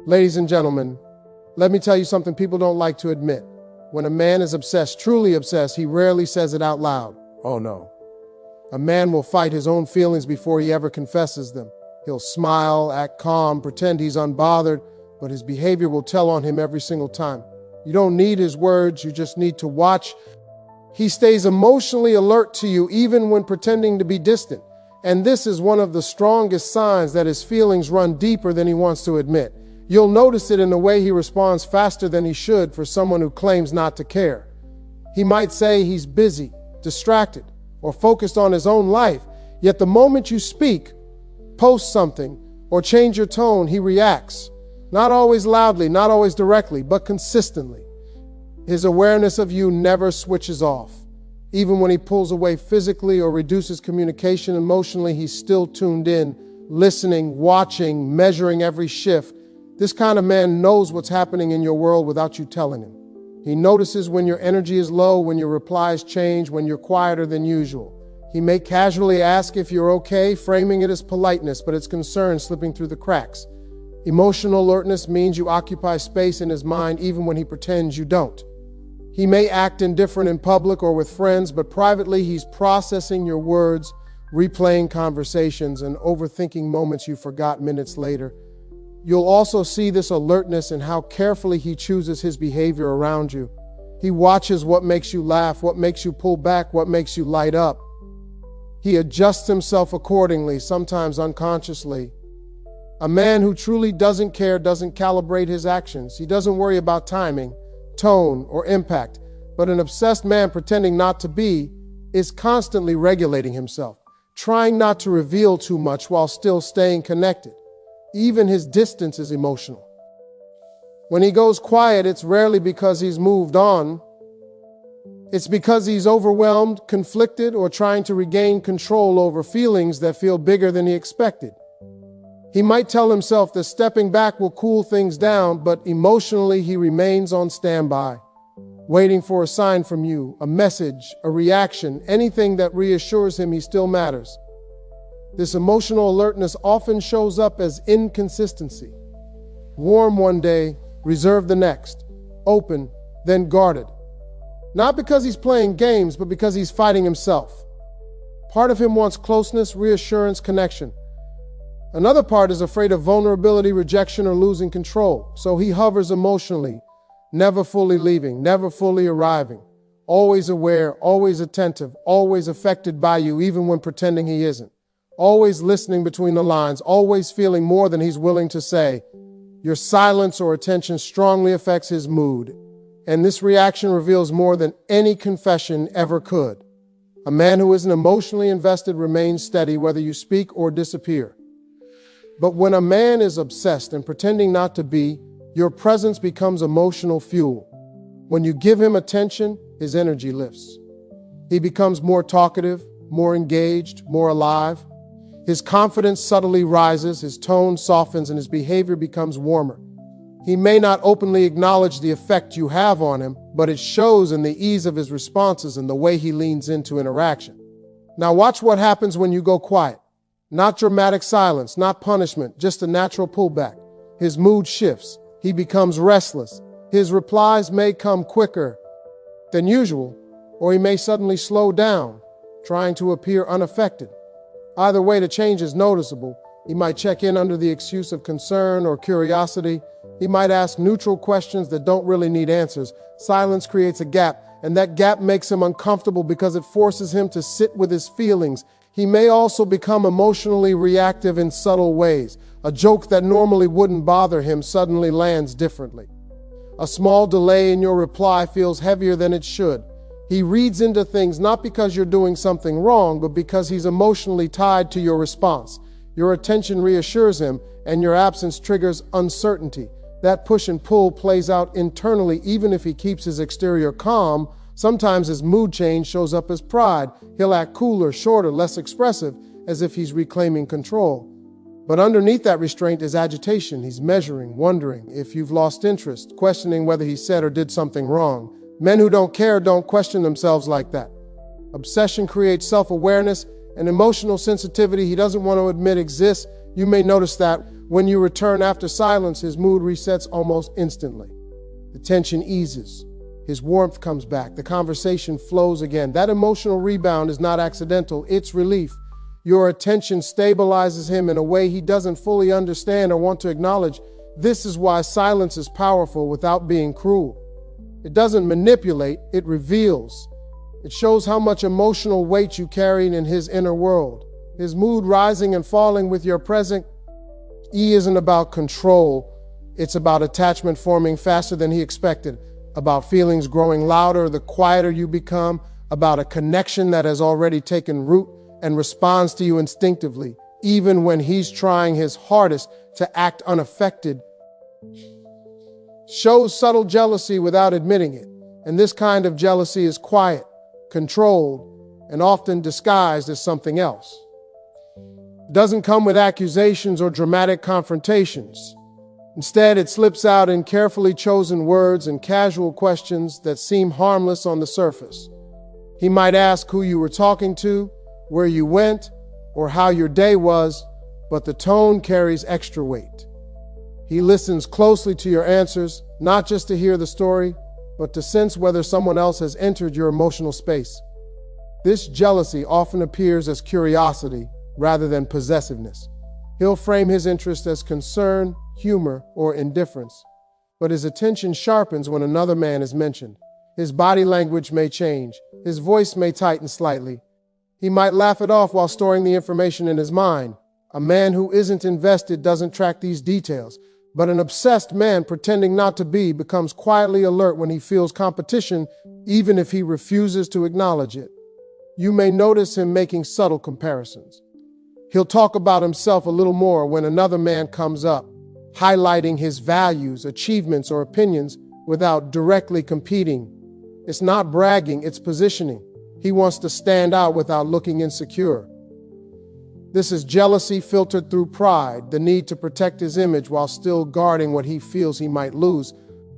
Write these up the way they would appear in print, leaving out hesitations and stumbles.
Ladies and gentlemen, let me tell you something people don't like to admit. When a man is obsessed, truly obsessed, he rarely says it out loud. Oh no. A man will fight his own feelings before he ever confesses them. He'll smile, act calm, pretend he's unbothered, but his behavior will tell on him every single time. You don't need his words, you just need to watch. He stays emotionally alert to you even when pretending to be distant. And this is one of the strongest signs that his feelings run deeper than he wants to admit. You'll notice it in the way he responds faster than he should for someone who claims not to care. He might say he's busy, distracted, or focused on his own life, yet the moment you speak, post something, or change your tone, he reacts. Not always loudly, not always directly, but consistently. His awareness of you never switches off. Even when he pulls away physically or reduces communication emotionally, he's still tuned in, listening, watching, measuring every shift. This kind of man knows what's happening in your world without you telling him. He notices when your energy is low, when your replies change, when you're quieter than usual. He may casually ask if you're okay, framing it as politeness, but it's concern slipping through the cracks. Emotional alertness means you occupy space in his mind even when he pretends you don't. He may act indifferent in public or with friends, but privately he's processing your words, replaying conversations, and overthinking moments you forgot minutes later. You'll also see this alertness in how carefully he chooses his behavior around you. He watches what makes you laugh, what makes you pull back, what makes you light up. He adjusts himself accordingly, sometimes unconsciously. A man who truly doesn't care doesn't calibrate his actions. He doesn't worry about timing, tone, or impact. But an obsessed man pretending not to be is constantly regulating himself, trying not to reveal too much while still staying connected. Even his distance is emotional. When he goes quiet, it's rarely because he's moved on. It's because he's overwhelmed, conflicted, or trying to regain control over feelings that feel bigger than he expected. He might tell himself that stepping back will cool things down, but emotionally he remains on standby, waiting for a sign from you, a message, a reaction, anything that reassures him he still matters. This emotional alertness often shows up as inconsistency. Warm one day, reserved the next. Open, then guarded. Not because he's playing games, but because he's fighting himself. Part of him wants closeness, reassurance, connection. Another part is afraid of vulnerability, rejection, or losing control. So he hovers emotionally, never fully leaving, never fully arriving. Always aware, always attentive, always affected by you, even when pretending he isn't. Always listening between the lines, always feeling more than he's willing to say. Your silence or attention strongly affects his mood, and this reaction reveals more than any confession ever could. A man who isn't emotionally invested remains steady whether you speak or disappear. But when a man is obsessed and pretending not to be, your presence becomes emotional fuel. When you give him attention, his energy lifts. He becomes more talkative, more engaged, more alive. His confidence subtly rises, his tone softens, and his behavior becomes warmer. He may not openly acknowledge the effect you have on him, but it shows in the ease of his responses and the way he leans into interaction. Now watch what happens when you go quiet. Not dramatic silence, not punishment, just a natural pullback. His mood shifts. He becomes restless. His replies may come quicker than usual, or he may suddenly slow down, trying to appear unaffected. Either way, the change is noticeable. He might check in under the excuse of concern or curiosity. He might ask neutral questions that don't really need answers. Silence creates a gap, and that gap makes him uncomfortable because it forces him to sit with his feelings. He may also become emotionally reactive in subtle ways. A joke that normally wouldn't bother him suddenly lands differently. A small delay in your reply feels heavier than it should. He reads into things not because you're doing something wrong, but because he's emotionally tied to your response. Your attention reassures him, and your absence triggers uncertainty. That push and pull plays out internally, even if he keeps his exterior calm. Sometimes his mood change shows up as pride. He'll act cooler, shorter, less expressive, as if he's reclaiming control. But underneath that restraint is agitation. He's measuring, wondering if you've lost interest, questioning whether he said or did something wrong. Men who don't care don't question themselves like that. Obsession creates self-awareness and emotional sensitivity he doesn't want to admit exists. You may notice that When you return after silence, his mood resets almost instantly. The tension eases. His warmth comes back. The conversation flows again. That emotional rebound is not accidental. It's relief. Your attention stabilizes him in a way he doesn't fully understand or want to acknowledge. This is why silence is powerful without being cruel. It doesn't manipulate, it reveals. It shows how much emotional weight you carry in his inner world. His mood rising and falling with your present. E isn't about control. It's about attachment forming faster than he expected, about feelings growing louder the quieter you become, about a connection that has already taken root and responds to you instinctively, even when he's trying his hardest to act unaffected. Shows subtle jealousy without admitting it, and this kind of jealousy is quiet, controlled, and often disguised as something else. It doesn't come with accusations or dramatic confrontations. Instead, it slips out in carefully chosen words and casual questions that seem harmless on the surface. He might ask who you were talking to, where you went, or how your day was, but the tone carries extra weight. He listens closely to your answers, not just to hear the story, but to sense whether someone else has entered your emotional space. This jealousy often appears as curiosity rather than possessiveness. He'll frame his interest as concern, humor, or indifference, but his attention sharpens when another man is mentioned. His body language may change. His voice may tighten slightly. He might laugh it off while storing the information in his mind. A man who isn't invested doesn't track these details, but an obsessed man pretending not to be becomes quietly alert when he feels competition, even if he refuses to acknowledge it. You may notice him making subtle comparisons. He'll talk about himself a little more when another man comes up, highlighting his values, achievements, or opinions without directly competing. It's not bragging, it's positioning. He wants to stand out without looking insecure. This is jealousy filtered through pride, the need to protect his image while still guarding what he feels he might lose.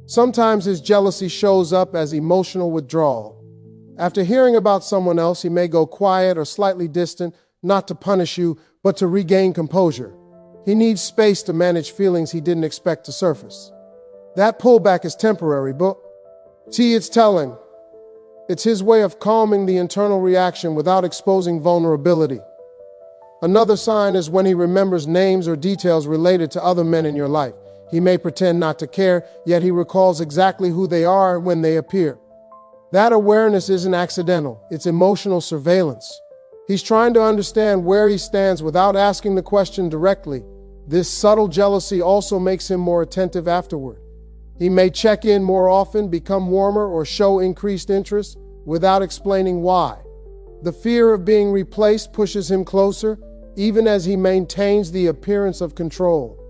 Sometimes his jealousy shows up as emotional withdrawal. After hearing about someone else, he may go quiet or slightly distant, not to punish you, but to regain composure. He needs space to manage feelings he didn't expect to surface. That pullback is temporary, but it's telling. It's his way of calming the internal reaction without exposing vulnerability. Another sign is when he remembers names or details related to other men in your life. He may pretend not to care, yet he recalls exactly who they are when they appear. That awareness isn't accidental, it's emotional surveillance. He's trying to understand where he stands without asking the question directly. This subtle jealousy also makes him more attentive afterward. He may check in more often, become warmer, or show increased interest without explaining why. The fear of being replaced pushes him closer, even as he maintains the appearance of control.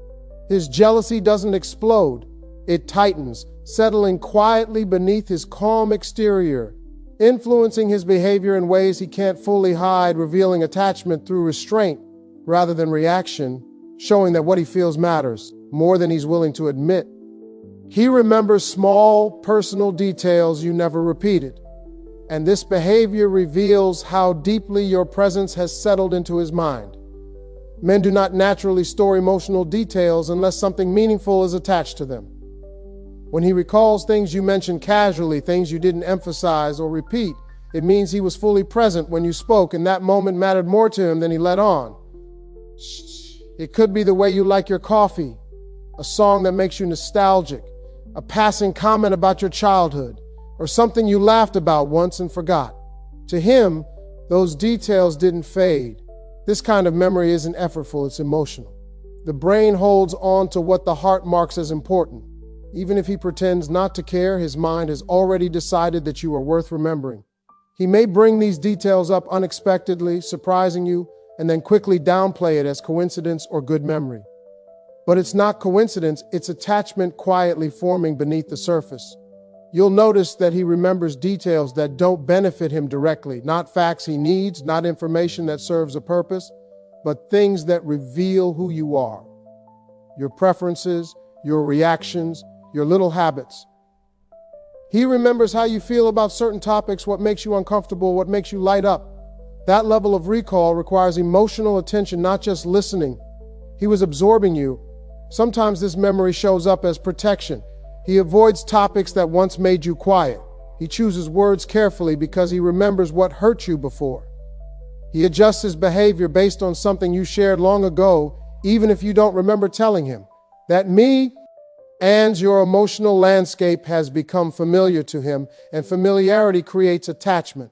His jealousy doesn't explode, it tightens, settling quietly beneath his calm exterior, influencing his behavior in ways he can't fully hide, revealing attachment through restraint rather than reaction, showing that what he feels matters more than he's willing to admit. He remembers small, personal details you never repeated, and this behavior reveals how deeply your presence has settled into his mind. Men do not naturally store emotional details unless something meaningful is attached to them. When he recalls things you mentioned casually, things you didn't emphasize or repeat, it means he was fully present when you spoke, and that moment mattered more to him than he let on. It could be the way you like your coffee, a song that makes you nostalgic, a passing comment about your childhood, or something you laughed about once and forgot. To him, those details didn't fade. This kind of memory isn't effortful, it's emotional. The brain holds on to what the heart marks as important. Even if he pretends not to care, his mind has already decided that you are worth remembering. He may bring these details up unexpectedly, surprising you, and then quickly downplay it as coincidence or good memory. But it's not coincidence, it's attachment quietly forming beneath the surface. You'll notice that he remembers details that don't benefit him directly, not facts he needs, not information that serves a purpose, but things that reveal who you are. Your preferences, your reactions, your little habits. He remembers how you feel about certain topics, what makes you uncomfortable, what makes you light up. That level of recall requires emotional attention, not just listening. He was absorbing you, Sometimes this memory shows up as protection. He avoids topics that once made you quiet. He chooses words carefully because he remembers what hurt you before. He adjusts his behavior based on something you shared long ago, even if you don't remember telling him. That me and your emotional landscape has become familiar to him, and familiarity creates attachment.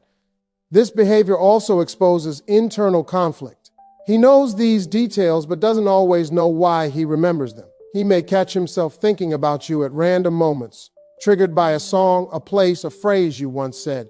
This behavior also exposes internal conflict. He knows these details but doesn't always know why he remembers them. He may catch himself thinking about you at random moments, triggered by a song, a place, a phrase you once said.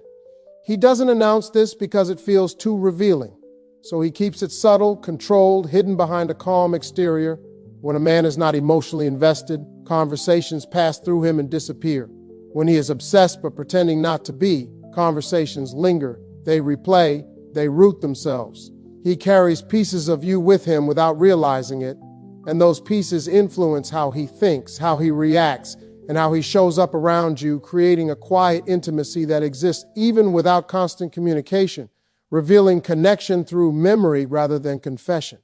He doesn't announce this because it feels too revealing, so he keeps it subtle, controlled, hidden behind a calm exterior. When a man is not emotionally invested, conversations pass through him and disappear. When he is obsessed but pretending not to be, conversations linger, they replay, they root themselves. He carries pieces of you with him without realizing it, and those pieces influence how he thinks, how he reacts, and how he shows up around you, creating a quiet intimacy that exists even without constant communication, revealing connection through memory rather than confession.